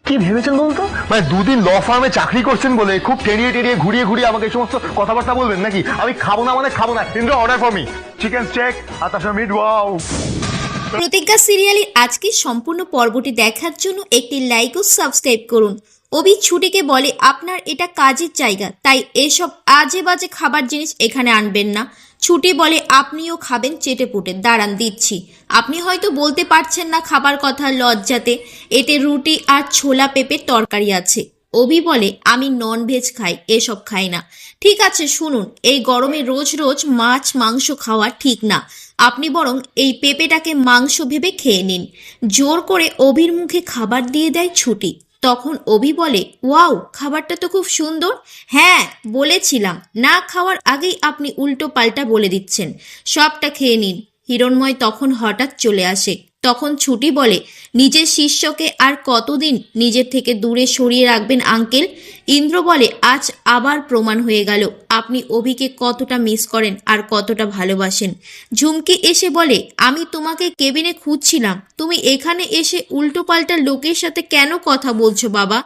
কি ভেবেছেন বলতো? মানে দুদিন ল ফার্মে চাকরি করছেন বলে খুব টেরিয়ে টেরিয়ে ঘুরিয়ে ঘুরিয়ে আমাকে এই সমস্ত কথাবার্তা বলবেন নাকি? আমি খাবো না মানে খাবো না। Indra, order for me chicken steak আর তার সঙ্গে মিট। ওয়াও। প্রতিজ্ঞা সিরিয়ালের আজকের সম্পূর্ণ পর্বটি দেখার জন্য একটি লাইক ও সাবস্ক্রাইব করুন। অভি ছুটিকে বলে, আপনার এটা কাজের জায়গা, তাই এসব আজে বাজে খাবার জিনিস এখানে আনবেন না। ছুটি বলে, আপনিও খাবেন চেটে পুটে, দাঁড়ান দিচ্ছি। আপনি হয়তো বলতে পারছেন না খাবার কথা লজ্জাতে, এতে রুটি আর ছোলা পেঁপের তরকারি আছে। অভি বলে, আমি নন ভেজ খাই, এসব খাই না। ঠিক আছে শুনুন, এই গরমে রোজ রোজ মাছ মাংস খাওয়া ঠিক না। আপনি বরং এই পেঁপেটাকে মাংস ভেবে খেয়ে নিন। জোর করে অভির মুখে খাবার দিয়ে দেয় ছুটি। তখন অভি বলে, ওয়াও, খাবারটা তো খুব সুন্দর। হ্যাঁ বলেছিলাম, না খাওয়ার আগেই আপনি উল্টো পাল্টা বলে দিচ্ছেন। সবটা খেয়ে নিন। হিরণময় তখন হঠাৎ চলে আসে। তখন ছুটি বলে, নিজের শিষ্যকে আর কতদিন নিজের থেকে দূরে সরিয়ে রাখবেন আঙ্কেল? ইন্দ্র বলে, আজ আবার প্রমাণ হয়ে গেল আপনি অভিকে কতটা মিস করেন আর কতটা ভালোবাসেন। ঝুমকি এসে বলে, আমি তোমাকে কেবিনে খুঁজছিলাম, তুমি এখানে এসে উল্টোপাল্টা লোকের সাথে কেন কথা বলছো বাবা?